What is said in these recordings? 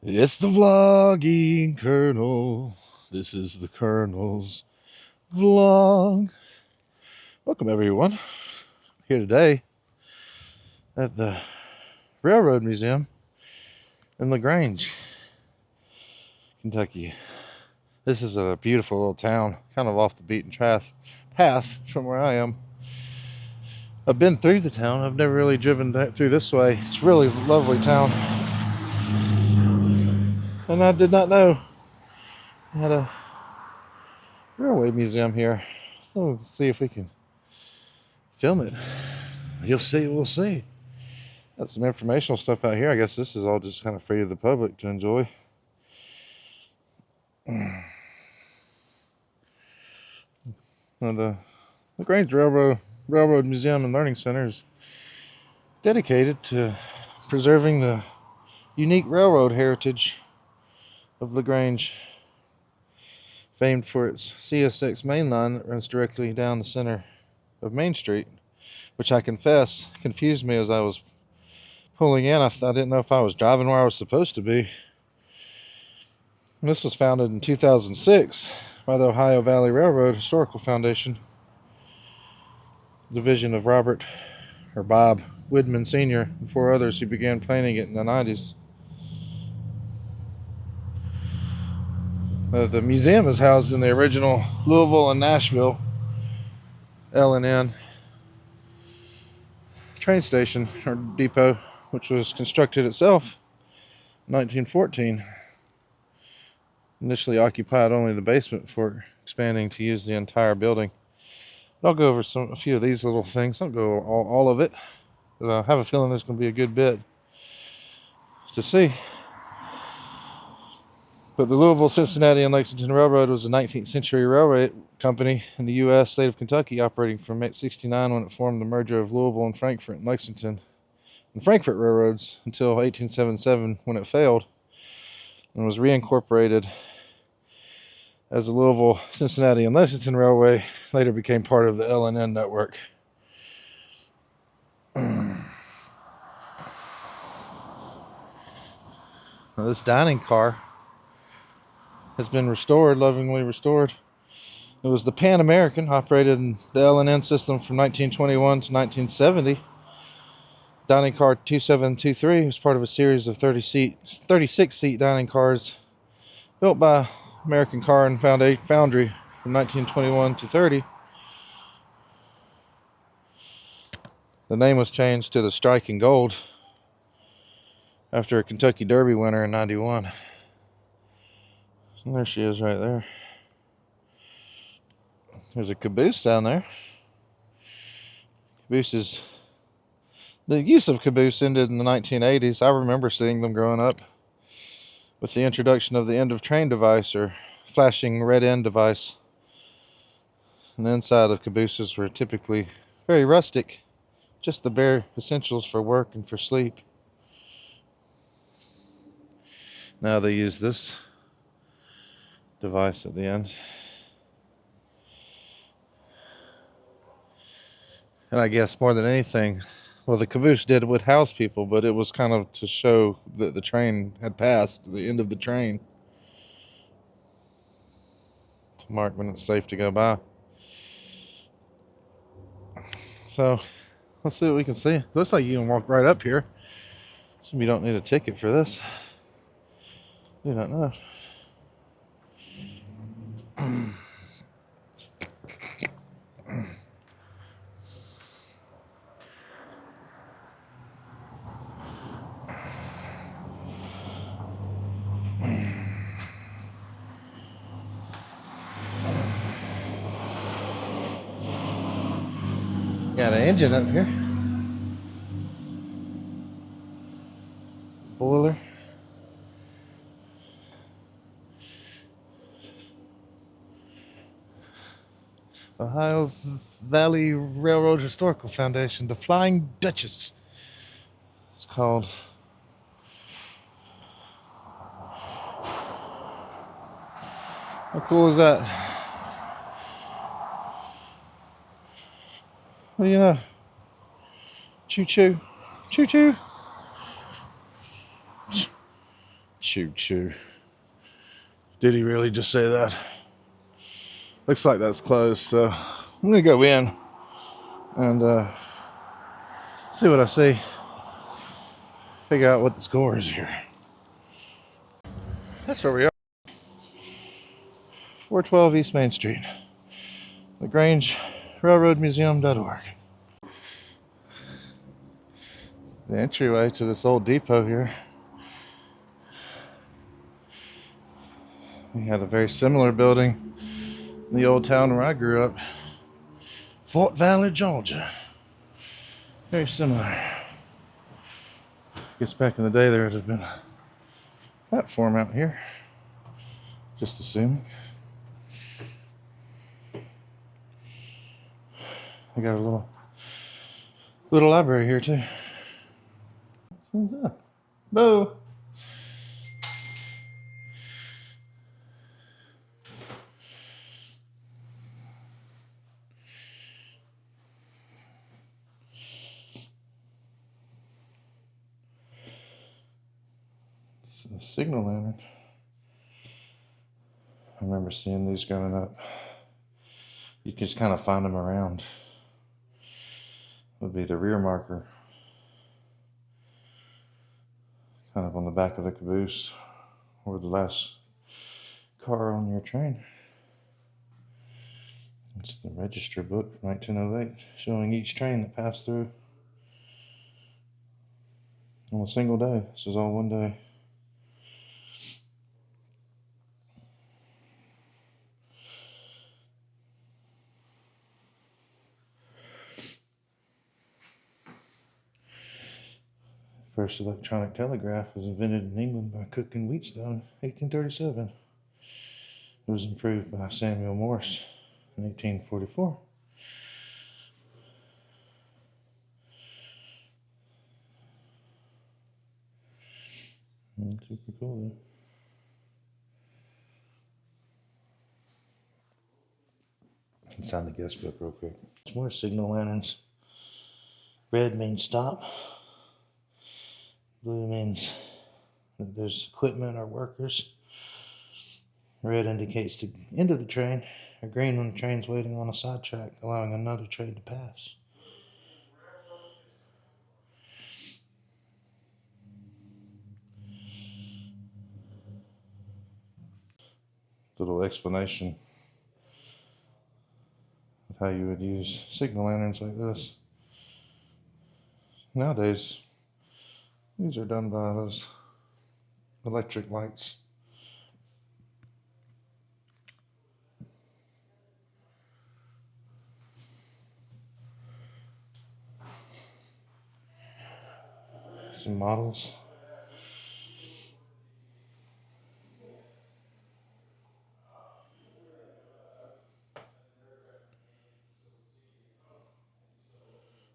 It's the vlogging Colonel. This is the Colonel's vlog. Welcome, everyone. Here today at the Railroad Museum in LaGrange, Kentucky. This is a beautiful little town, kind of off the beaten path from where I am. I've been through the town. I've never really driven through this way. It's a really lovely town. And I did not know I had a railway museum here. So let's see if we can film it. You'll see, we'll see. Got some informational stuff out here. I guess this is all just kind of free to the public to enjoy. The Grange Railroad Museum and Learning Center is dedicated to preserving the unique railroad heritage of LaGrange, famed for its CSX main line that runs directly down the center of Main Street, which I confess confused me as I was pulling in. I didn't know if I was driving where I was supposed to be. This was founded in 2006 by the Ohio Valley Railroad Historical Foundation, division of Bob Widman Sr. and four others who began planning it in the 90s. The museum is housed in the original Louisville and Nashville L&N train station or depot, which was constructed itself in 1914. Initially occupied only the basement before expanding to use the entire building. I'll go over a few of these little things. I'll go all of it, but I have a feeling there's going to be a good bit to see. But the Louisville, Cincinnati, and Lexington Railroad was a 19th century railway company in the U.S. state of Kentucky, operating from 1869 when it formed the merger of Louisville and Frankfort and Lexington and Frankfort railroads until 1877 when it failed and was reincorporated as the Louisville, Cincinnati, and Lexington Railway. Later became part of the L&N network. Now, this dining car has been restored, lovingly restored. It was the Pan American, operated in the L&N system from 1921 to 1970. Dining car 2723 was part of a series of 36-seat dining cars built by American Car and Foundry from 1921 to 30. The name was changed to the Striking Gold after a Kentucky Derby winner in 91. And there she is right there. There's a caboose down there. The use of caboose ended in the 1980s. I remember seeing them growing up with the introduction of the end of train device or flashing red end device. And the inside of cabooses were typically very rustic, just the bare essentials for work and for sleep. Now they use this device at the end. And I guess more than anything, well, the caboose would house people, but it was kind of to show that the train had passed, the end of the train, to mark when it's safe to go by. So let's see what we can see. Looks like you can walk right up here, so you don't need a ticket for this. You don't know. Got an engine up here. Boiler. Ohio Valley Railroad Historical Foundation, the Flying Duchess. It's called. How cool is that? What do you know? Choo choo. Choo choo. Choo-choo. Did he really just say that? Looks like that's closed, so I'm gonna go in and see what I see. Figure out what the score is here. That's where we are. 412 East Main Street. LaGrange, railroadmuseum.org. The entryway to this old depot here. We had a very similar building in the old town where I grew up. Fort Valley, Georgia. Very similar. I guess back in the day there would have been a platform out here. Just assuming. I got a little library here too. What's that? No. It's a signal lantern. I remember seeing these growing up. You can just kind of find them around. Would be the rear marker. Kind of on the back of the caboose or the last car on your train. It's the register book from 1908 showing each train that passed through on a single day. This is all one day. First electronic telegraph was invented in England by Cook and Wheatstone, 1837. It was improved by Samuel Morse in 1844. Super cool though. Let's sign the guest book real quick. There's more signal lanterns. Red means stop. Blue means that there's equipment or workers. Red indicates the end of the train, or green when the train's waiting on a side track, allowing another train to pass. Little explanation of how you would use signal lanterns like this. Nowadays, these are done by those electric lights. Some models.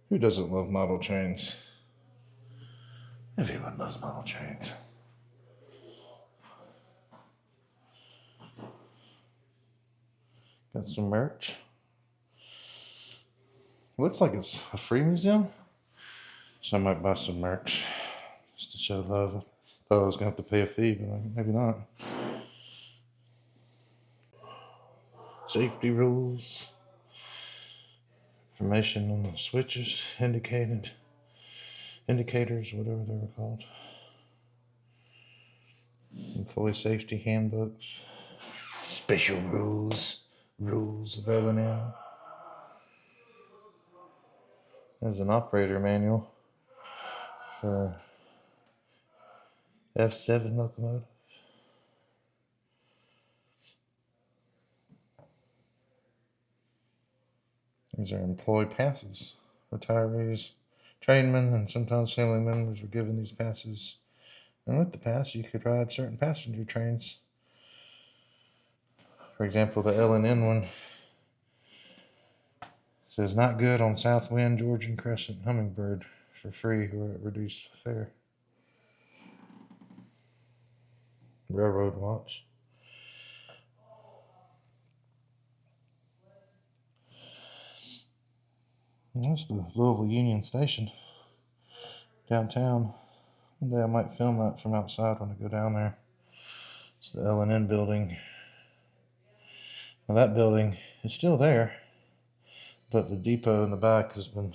Who doesn't love model trains? Everyone loves model trains. Got some merch. Looks like it's a free museum, so I might buy some merch just to show love. Thought I was gonna have to pay a fee, but maybe not. Safety rules. Information on the switches, indicators, whatever they were called. Employee safety handbooks. Special rules of L&M. There's an operator manual for F7 locomotive. These are employee passes. Retirees, trainmen, and sometimes family members were given these passes. And with the pass, you could ride certain passenger trains. For example, the L&N one says not good on Southwind, Georgian Crescent, Hummingbird for free or at reduced fare. Railroad watch. And that's the Louisville Union Station downtown. One day I might film that from outside when I go down there. It's the L&N building. Now that building is still there, but the depot in the back has been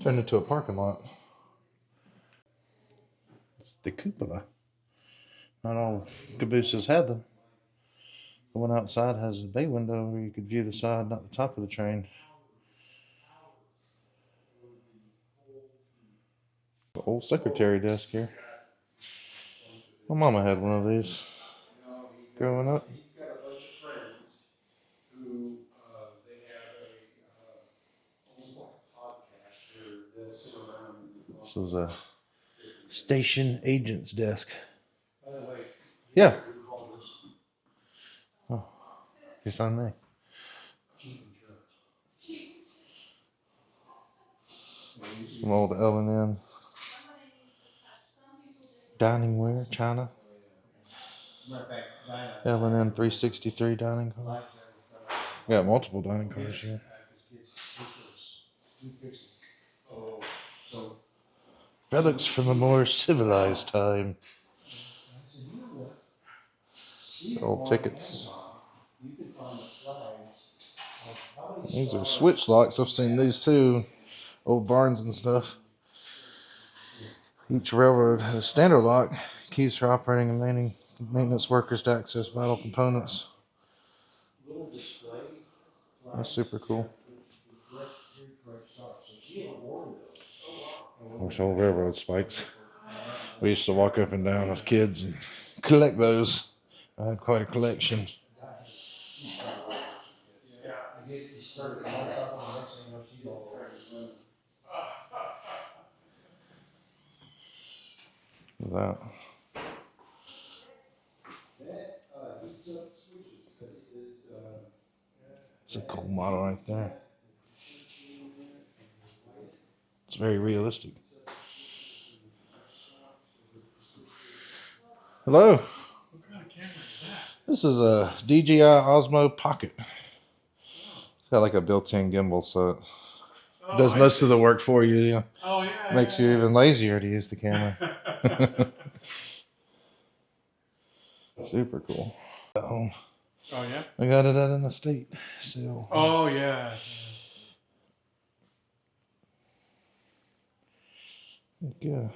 turned into a parking lot. It's the cupola. Not all cabooses had them. The one outside has a bay window where you could view the side, not the top of the train. The old secretary desk here. My mama had one of these growing up. This is a station agent's desk. Yeah. Oh, it's on me. Some old L&N dining ware, china. L&N 363 dining car. Got multiple dining cars here. Relics from a more civilized time. Old tickets. These are switch locks. I've seen these too. Old barns and stuff. Each railroad had a standard lock. Keys for operating and maintenance workers to access vital components. That's super cool. Those old railroad spikes. We used to walk up and down as kids and collect those. I had quite a collection. That. It's a cool model right there. It's very realistic. Hello. What kind of camera is that? This is a DJI Osmo Pocket. It's got like a built-in gimbal, so it does most of the work for you. Yeah. Oh, yeah. Makes you even lazier to use the camera. Super cool. At home. Oh, yeah? I got it at an estate sale. Oh, yeah. Yeah.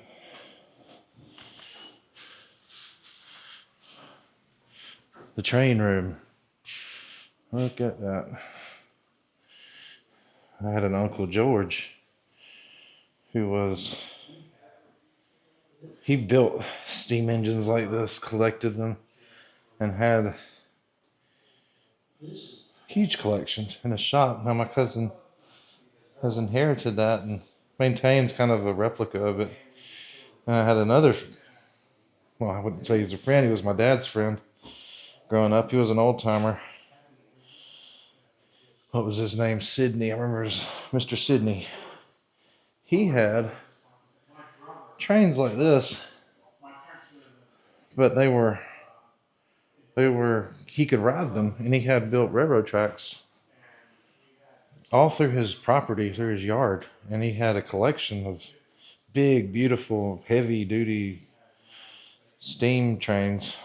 The train room. Look at that. I had an Uncle George he built steam engines like this, collected them, and had huge collections in a shop. Now my cousin has inherited that and maintains kind of a replica of it. And I had another, well, I wouldn't say he's a friend, he was my dad's friend. Growing up, he was an old timer. What was his name? Sidney. I remember Mr. Sidney. He had trains like this, but he could ride them, and he had built railroad tracks all through his property, through his yard, and he had a collection of big, beautiful, heavy-duty steam trains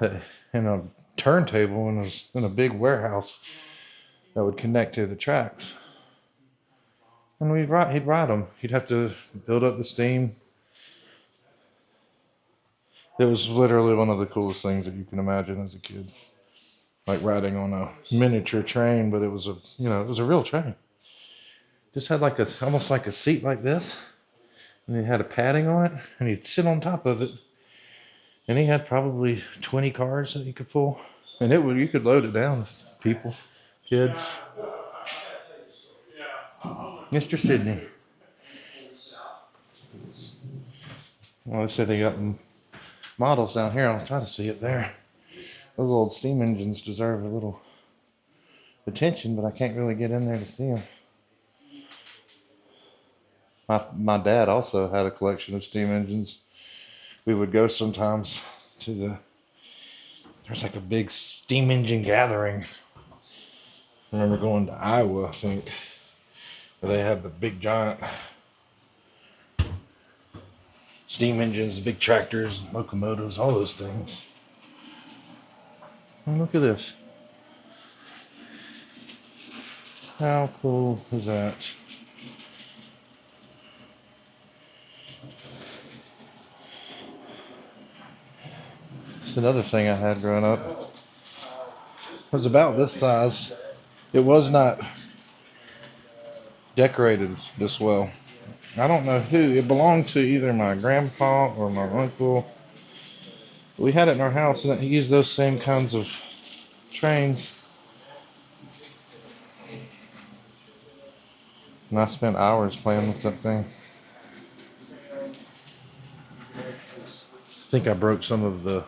in a turntable in a big warehouse that would connect to the tracks. And he'd ride them. He'd have to build up the steam. It was literally one of the coolest things that you can imagine as a kid. Like riding on a miniature train, but it was a real train. Just had almost like a seat like this, and it had a padding on it, and you'd sit on top of it. And he had probably 20 cars that you could pull, and you could load it down with people, kids. Mr. Sidney. Well, they said they got models down here. I'll try to see it there. Those old steam engines deserve a little attention, but I can't really get in there to see them. My dad also had a collection of steam engines. We would go sometimes there's like a big steam engine gathering. I remember going to Iowa, I think, where they had the big giant steam engines, big tractors, locomotives, all those things. And look at this. How cool is that? It's another thing I had growing up. It was about this size. It was not decorated this well. I don't know who. It belonged to either my grandpa or my uncle. We had it in our house, and he used those same kinds of trains. And I spent hours playing with that thing. I think I broke some of the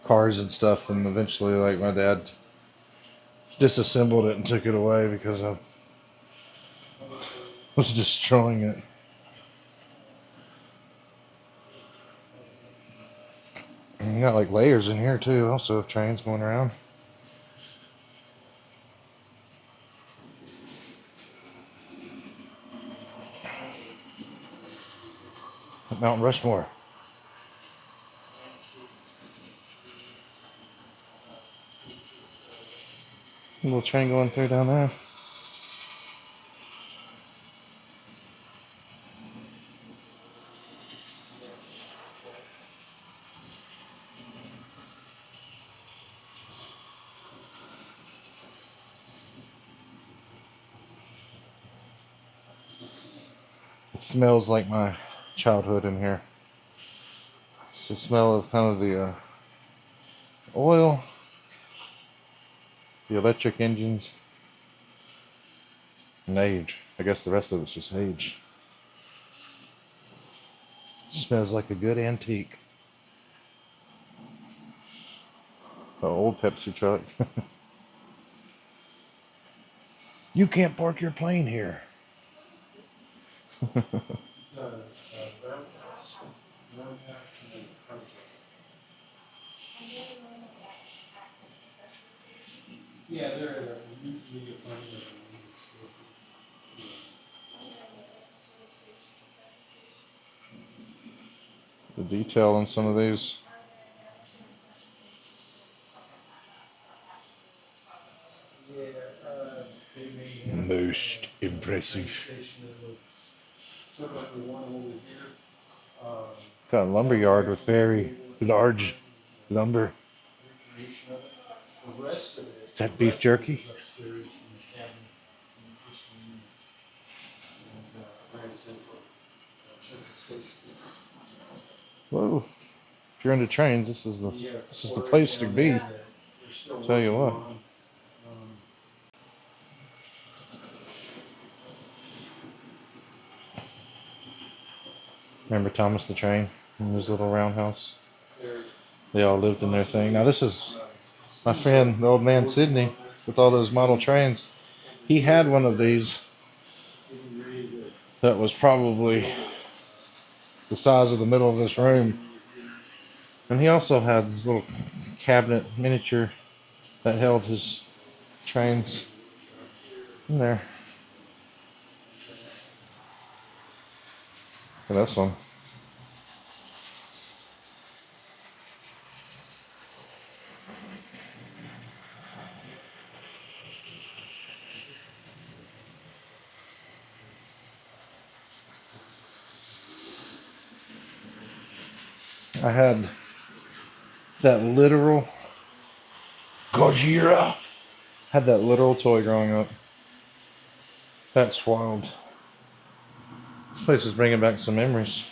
cars and stuff, and eventually, like, my dad disassembled it and took it away because I was destroying it. And you got like layers in here too, also of trains going around. Mount Rushmore. A little train going through down there. It smells like my childhood in here. It's the smell of kind of the oil, the electric engines, and age. I guess the rest of it's just age. Smells like a good antique. An old Pepsi truck. You can't park your plane here. Yeah, they're usually a fun. The detail on some of these. Most impressive. Got a lumber yard with very large lumber. Is that beef jerky? Whoa! If you're into trains, this is the place to be. Tell you what. Remember Thomas the Train in his little roundhouse? They all lived in their thing. Now this is my friend, the old man Sydney, with all those model trains. He had one of these that was probably the size of the middle of this room. And he also had a little cabinet miniature that held his trains in there. And this one. I had that literal Gojira. Had that literal toy growing up. That's wild. This place is bringing back some memories.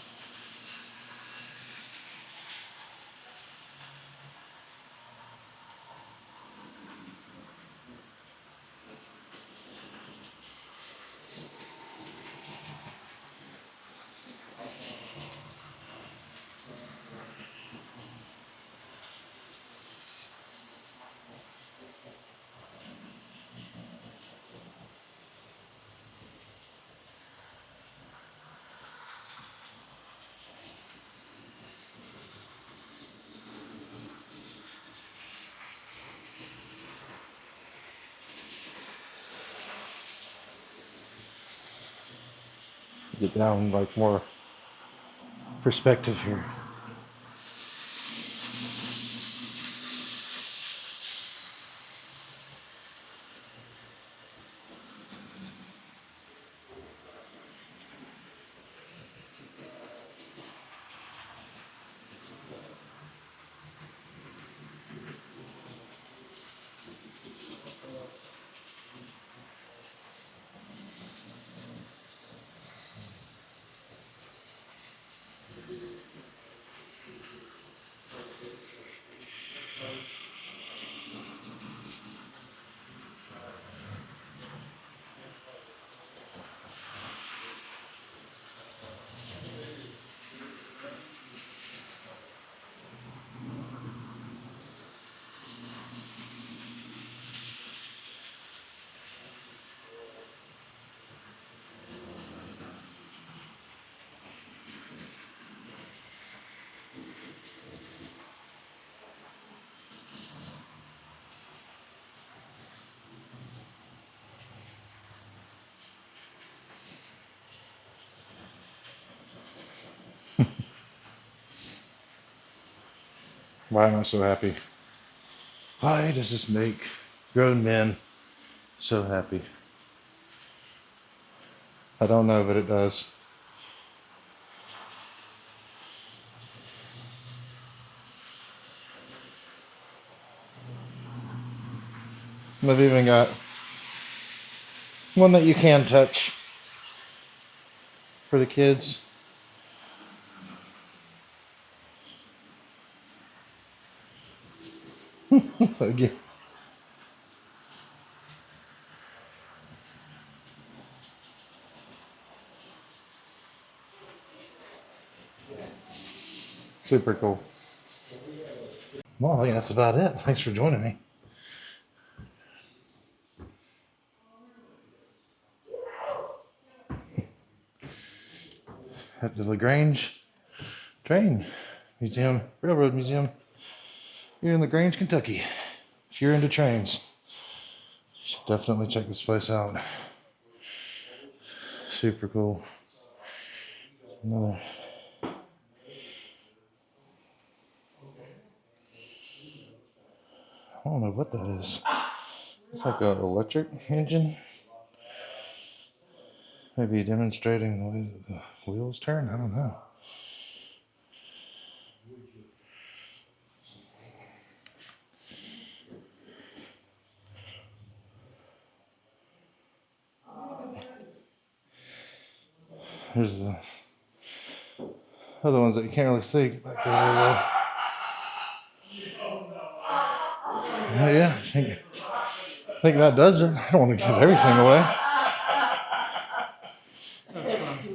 Get down like more perspective here. Why am I so happy? Why does this make grown men so happy? I don't know, but it does. And I've even got one that you can touch for the kids. Again. Super cool. Well, I think that's about it. Thanks for joining me. At the LaGrange Train Museum, Railroad Museum, here in LaGrange, Kentucky. If you're into trains, you should definitely check this place out. Super cool. Another. I don't know what that is. It's like an electric engine. Maybe demonstrating the way the wheels turn. I don't know. There's the other ones that you can't really see. Get back there, there oh yeah, I think that does it. I don't want to give everything away.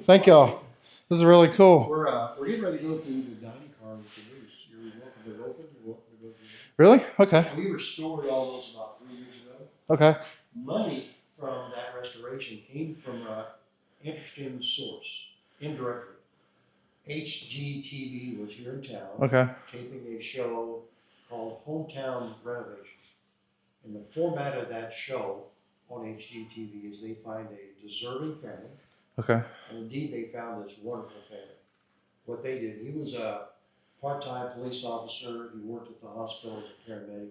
Thank y'all. This is really cool. We're getting ready to go through the dining car with the news. You're welcome to open. You're welcome to go through. Really? Okay. We restored all those about 3 years ago. Okay. Money from that restoration came from an interesting source, indirectly. HGTV was here in town. Okay. Taping a show called Hometown Renovation. And the format of that show on HGTV is they find a deserving family. Okay. And indeed, they found this wonderful family. What they did, he was a part-time police officer. He worked at the hospital as a paramedic.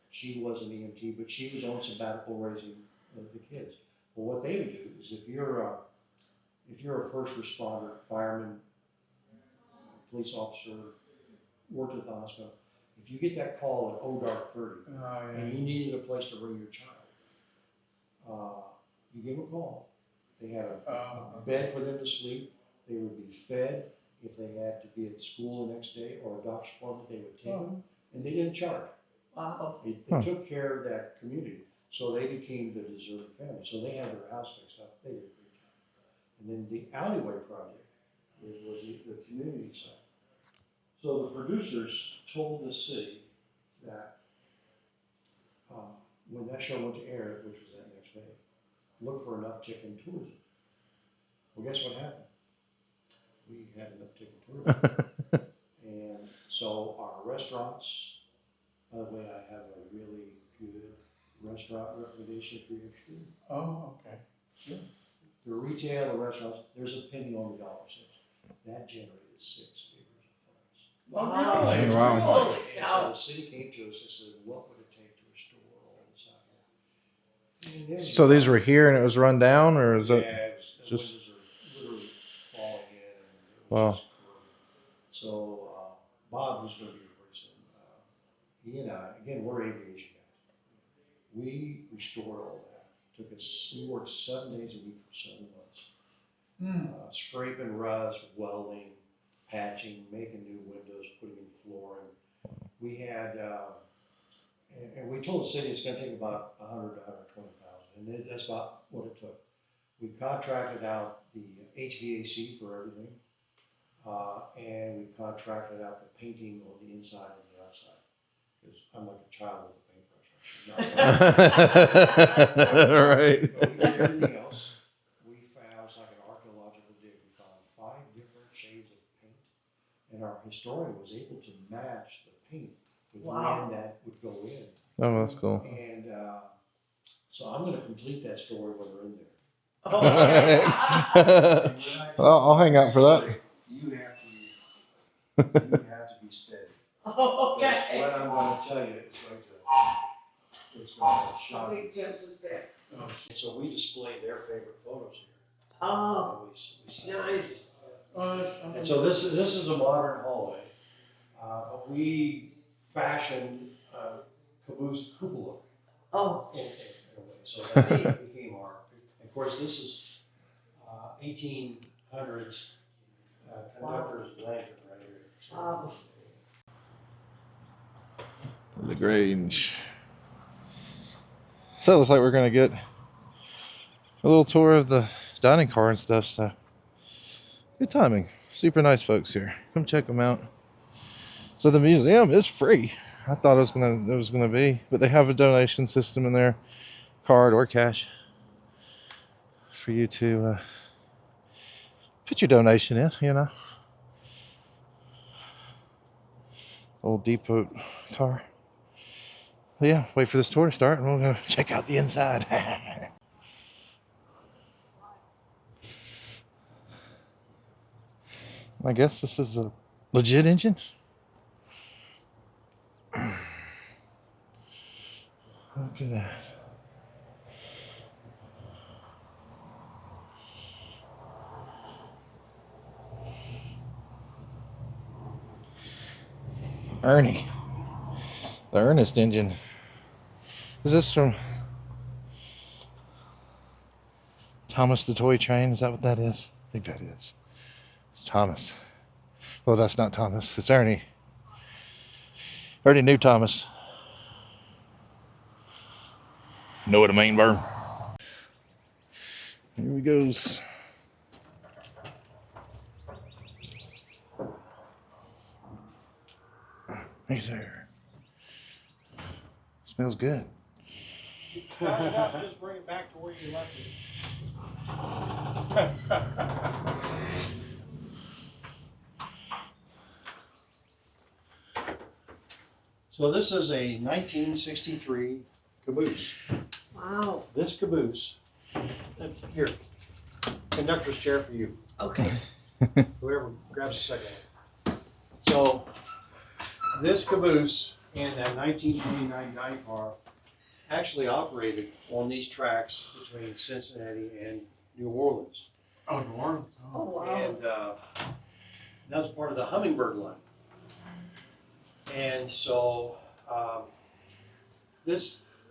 She was an EMT, but she was on sabbatical raising the kids. Well, what they would do is if you're a first responder, fireman, police officer, worked at the hospital, if you get that call at dark 30 and you needed a place to bring your child, you give them a call. They had a bed for them to sleep. They would be fed. If they had to be at school the next day or a doctor's appointment, they would take them, and they didn't charge. Wow. They took care of that community, so they became the deserving family. So they had their house fixed up. They did a great job. And then the alleyway project was the community side. So the producers told the city that when that show went to air, which was that next May, look for an uptick in tourism. Well, guess what happened? We had an uptick in tourism. And so our restaurants, by the way, I have a really good restaurant recommendation for your street. Oh, okay. Sure. The retail, the restaurants, there's a penny on the dollar cents. That generated with 6 figures of funds. Wow. Really? Wow. Holy And so cow. the city came to us and said, what would it take to restore all this out here? And then So these were here and it was run down, or is yeah, that the just- windows are literally falling in, and it Wow. was just corroded. So Bob was going to be here pretty soon. He and I, again, we're aviation guys. We restored all that. Took us, we worked 7 days a week for 7 months. Scraping rust, welding, patching, making new windows, putting in flooring. We had, and we told the city it's going to take about 100 to 120,000, and that's about what it took. We contracted out the HVAC for everything, and we contracted out the painting on the inside and the outside. Because I'm like a child with a paintbrush. right? But we did everything else. We found, it's like an archaeological dig. We found 5 different shades of paint, and our historian was able to match the paint with Wow. when that would go in. Oh, that's cool. And so I'm going to complete that story when we're in there. Oh, All okay. right. Well, I'll hang out for that. You have to be steady. Because Okay. what I'm going to tell you is going to shock you. Probably just as bad. So we display their favorite photos here. Oh, And we see- nice. And so this is a modern hallway, but we fashioned a caboose cupola Oh, in a way. So that became our. Of course, this is 1800s conductor's lantern right here. So, wow. LaGrange. So it looks like we're gonna get a little tour of the dining car and stuff. So good timing. Super nice folks here. Come check them out. So the museum is free. I thought it was gonna be, but they have a donation system in there, card or cash, for you to put your donation in. You know, old depot car. But yeah, wait for this tour to start, and we'll go check out the inside. I guess this is a legit engine. Look at that. Ernie. The Ernest engine. Is this from Thomas the Toy Train? Is that what that is? I think that is. It's Thomas. Well, that's not Thomas. It's Ernie. Ernie knew Thomas. Know what I mean, Burn? Here he goes. He's there. Smells good. Just bring it back to where you left it. So this is a 1963 caboose. Wow. This caboose, here, conductor's chair for you. Okay. Whoever grabs a second. So this caboose and that 1929 dining car actually operated on these tracks between Cincinnati and New Orleans. Oh, New Orleans. Oh, wow. And that was part of the Hummingbird line. And so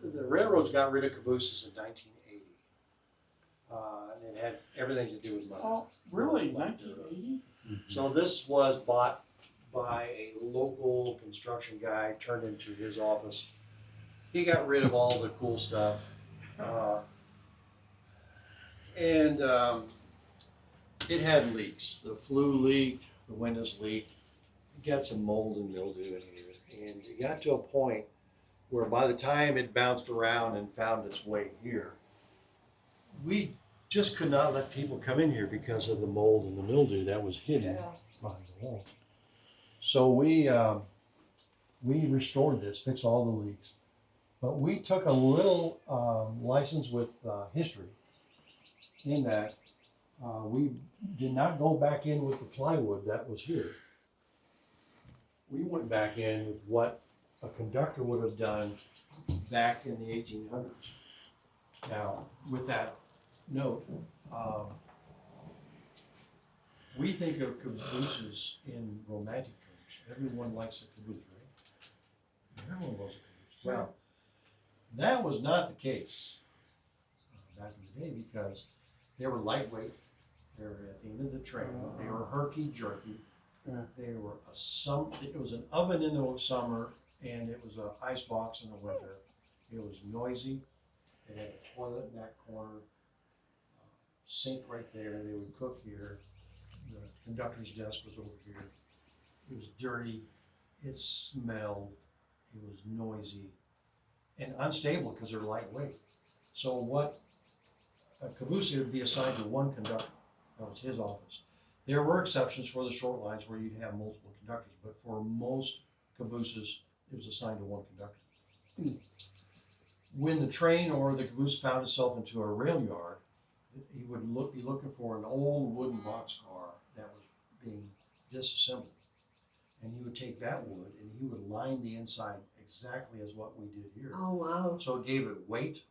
the railroads got rid of cabooses in 1980. And it had everything to do with money. Oh, really? 1980? So this was bought by a local construction guy, turned into his office. He got rid of all the cool stuff. And it had leaks. The flue leaked, the windows leaked. It got some mold and mildew in here. And it got to a point where by the time it bounced around and found its way here, we just could not let people come in here because of the mold and the mildew that was hidden behind the wall. So we restored this, fixed all the leaks. But we took a little license with history in that We did not go back in with the plywood that was here. We went back in with what a conductor would have done back in the 1800s. Now, with that note, we think of cabooses in romantic terms. Everyone likes a caboose, right? Everyone loves a caboose. Well, that was not the case back in the day because they were lightweight. They were at the end of the train. They were herky-jerky. Yeah. They were it was an oven in the summer and it was an ice box in the winter. It was noisy. They had a toilet in that corner, sink right there. They would cook here. The conductor's desk was over here. It was dirty. It smelled. It was noisy and unstable because they're lightweight. So what a caboose would be assigned to one conductor. That was his office. There were exceptions for the short lines where you'd have multiple conductors, but for most cabooses, it was assigned to one conductor. When the train or the caboose found itself into a rail yard, he would be looking for an old wooden boxcar that was being disassembled. And he would take that wood and he would line the inside exactly as what we did here. Oh, wow. So it gave it weight,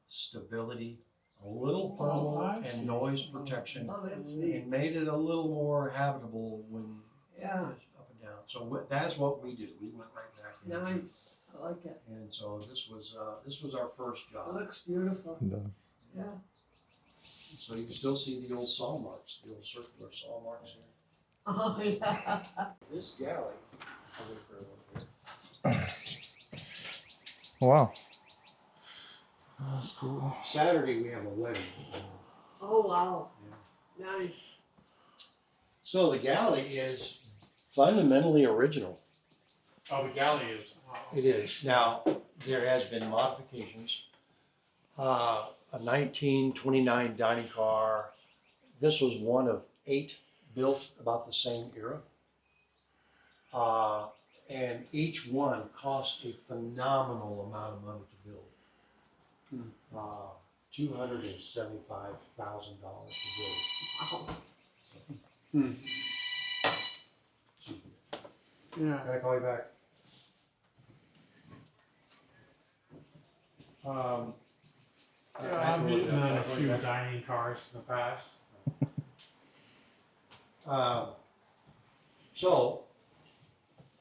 stability, a little thermal and noise protection, Oh, that's neat. and made it a little more habitable when Yeah, up and down. So that's what we do. We went right back in. nice. I like it. And so this was our first It job. looks beautiful. It does. Yeah. So you can still see the old saw marks, the old circular saw marks here. Oh, yeah. This galley, I'll wait for a little bit. Wow. That's cool. Saturday we have a wedding. Oh, wow. Nice. So the galley is fundamentally original. Oh, the galley is. It is. Now, there has been modifications. A 1929 dining car. This was one of 8 built about the same era. And each one cost a phenomenal amount of money to build. $275,000 to build. Wow. Hmm. Yeah. Can I call you back? Yeah, I've been on a few dining cars in the past. So,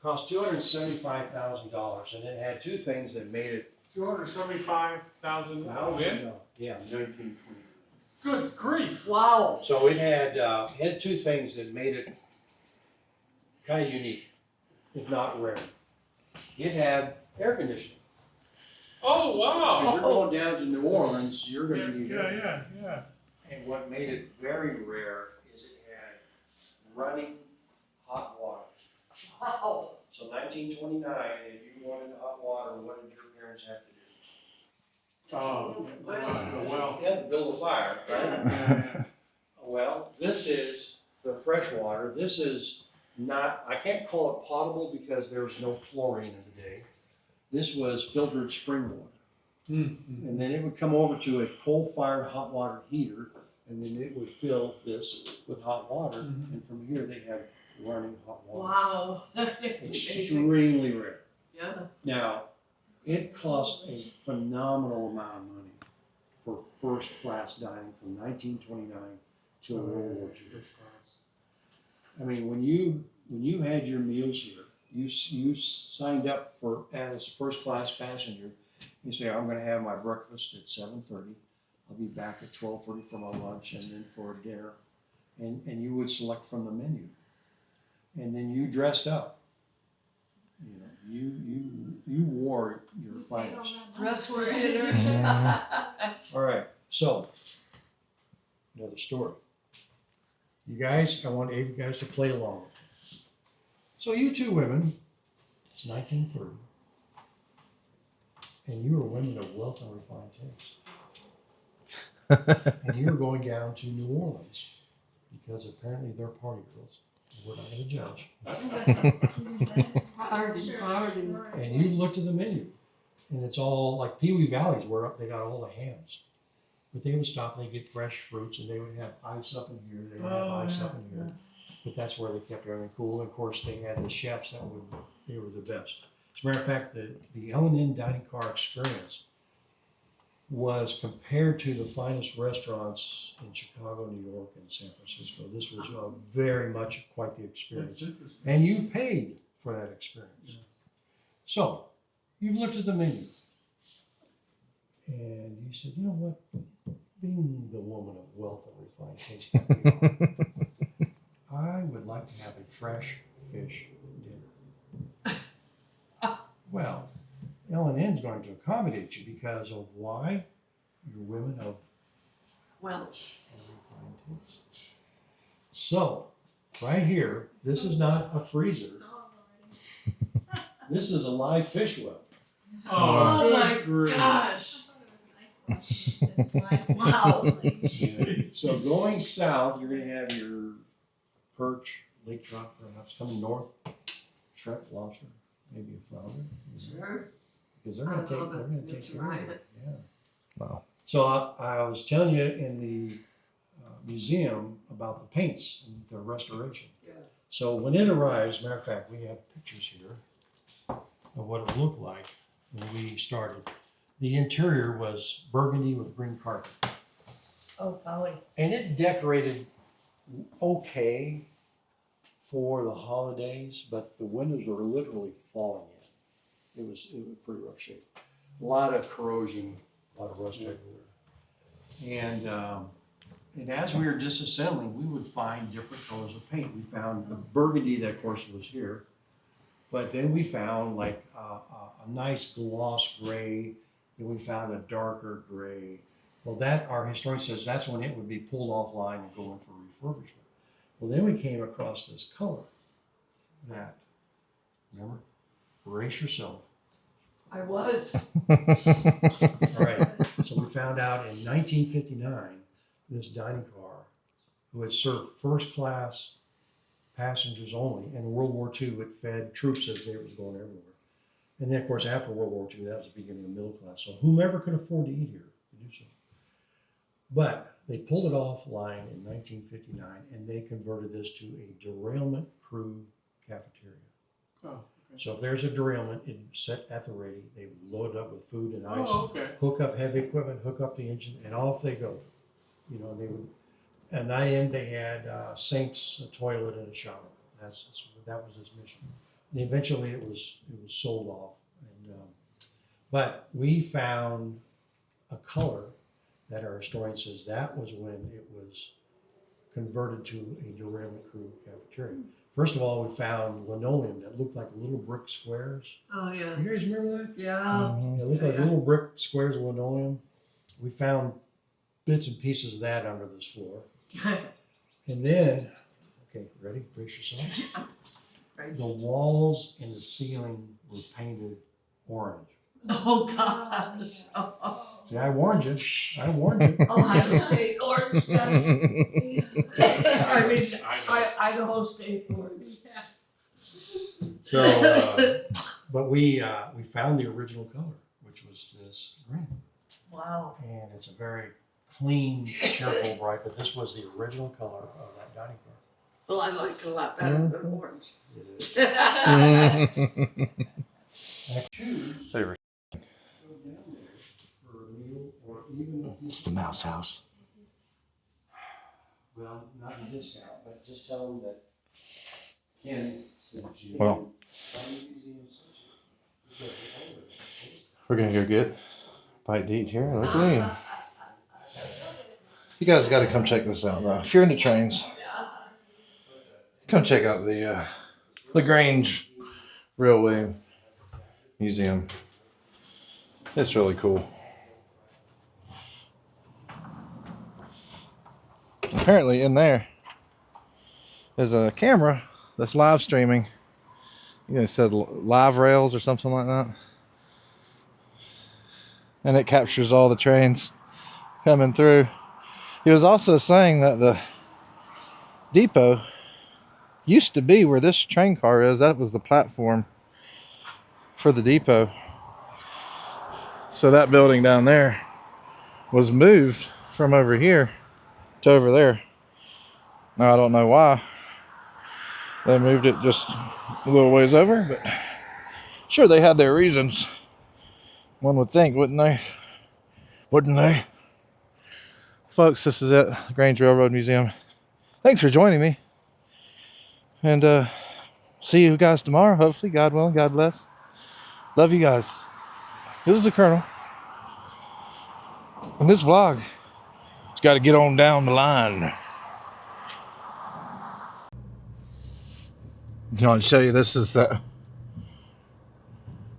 cost $275,000, and it had 2 things that made it. $275,000. Yeah. 1920. Good grief. Wow. So it had 2 things that made it kind of unique, if not rare. It had air conditioning. Oh, If wow. you're going down to New Orleans, you're going to need air. Yeah. And what made it very rare is it had running hot water. Wow. So 1929, if you wanted hot water, what did your parents have to do? Oh, well. You had to build a fire, right? Yeah. Well, this is the fresh water. This is not, I can't call it potable because there was no chlorine in the day. This was filtered spring water. Mm-hmm. And then it would come over to a coal-fired hot water heater, and then it would fill this with hot water. Mhm. And from here, they had running hot water. Wow. That's amazing. Extremely rare. Yeah. Now, it cost a phenomenal amount of money for first-class dining from 1929 till World War II. I mean, when you had your meals here, you signed up for as first-class passenger. You say, I'm going to have my breakfast at 7:30. I'll be back at 12:30 for my lunch and then for dinner, and you would select from the menu, and then you dressed up. You know, you wore your finest. Dress for dinner. All right, so another story. You guys, I want you guys to play along. So you 2 women, it's 1930, and you were women of wealth and refined taste. And you were going down to New Orleans because apparently they're party girls. We're not going to judge. Pardon. And you looked at the menu, and it's all like Pee Wee Valley's where they got all the hams. But they would stop, and they'd get fresh fruits, and they would have ice up in here, they would have ice up in here. But that's where they kept everything cool. And of course, they had the chefs they were the best. As a matter of fact, the L&N dining car experience was compared to the finest restaurants in Chicago, New York, and San Francisco. This was very much quite the experience. And you paid for that experience. Yeah. So, you've looked at the menu. And you said, you know what? Being the woman of wealth and refined taste that we are, I would like to have a fresh fish dinner. Well, L&N's going to accommodate you because of why? You're women of Well, refined taste. So, right here, this is not a freezer. This is a live fish well. oh my great. gosh. Wow. Wow. So going south, you're gonna have your perch, lake trout perhaps. Coming north, shrimp, lobster, maybe a flounder. Sure. Because they're gonna I take, love they're it. gonna take That's care of right. it, yeah. Wow. So I was telling you in the museum about the paints and the restoration. Yeah. So when it arrives, matter of fact, we have pictures here of what it looked like when we started. The interior was burgundy with green carpet. Oh, golly. And it decorated okay for the holidays, but the windows were literally falling in. It was pretty rough shape. A lot of corrosion, a lot of rust everywhere. And as we were disassembling, we would find different colors of paint. We found the burgundy that, of course, was here, but then we found like a nice gloss gray. Then we found a darker gray. Well, that, our historian says, that's when it would be pulled offline and go in for refurbishment. Well, then we came across this color that, remember, brace yourself. I was. All right, so we found out in 1959, this dining car, who had served first class passengers only, and in World War II, it fed troops as they was going everywhere. And then, of course, after World War II, that was the beginning of middle class. So whomever could afford to eat here could do so. But they pulled it offline in 1959, and they converted this to a derailment crew cafeteria. Oh, okay. So if there's a derailment, it'd set at the ready. They would load it up with food and ice, Oh, okay. hook up heavy equipment, hook up the engine, and off they go. You know, they would. At that end, they had sinks, a toilet, and a shower. That was his mission. And eventually, it was sold off. And but we found a color that our historian says that was when it was converted to a derailment crew cafeteria. First of all, we found linoleum that looked like little brick squares. Oh, yeah. You guys remember that? Yeah. It looked like Yeah. little brick squares of linoleum. We found bits and pieces of that under this floor. And then, okay, ready? Brace yourself. Right. The walls and the ceiling were painted orange. Oh, gosh. Oh, See, I warned you. I warned you. Ohio State orange does. I mean, I know. Idaho State orange. So, but we found the original color, which was this green. Wow. And it's a very clean, cheerful, bright, but this was the original color of that dining car. Well, I like it a lot better than orange. It is. I choose They were- to go down there for a meal, or even if It's the mouse house. well, not in discount, but just tell them that Ken sent you. Well. We're gonna go get a bite to eat here. Look at me. You guys got to come check this out, though. If you're into trains, come check out the LaGrange Railway Museum. It's really cool. Apparently, in there there's a camera that's live streaming. You know, it said live rails or something like that. And it captures all the trains coming through. He was also saying that the depot used to be where this train car is. That was the platform for the depot. So that building down there was moved from over here to over there. Now I don't know why they moved it just a little ways over, but sure they had their reasons. One would think, wouldn't they? Wouldn't they? Folks, this is it, Grange Railroad Museum. Thanks for joining me. And see you guys tomorrow, hopefully, God willing, God bless. Love you guys. This is the Colonel. And this vlog, it's got to get on down the line. I want to show you, this is the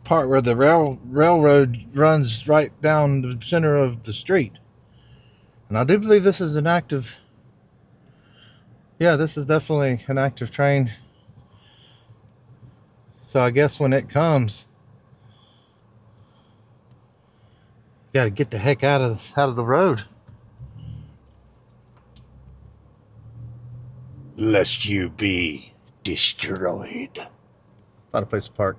part where the railroad runs right down the center of the street. And I do believe this is an active, yeah, this is definitely an active train. So I guess when it comes, you got to get the heck out of the road, lest you be destroyed. Not a place to park.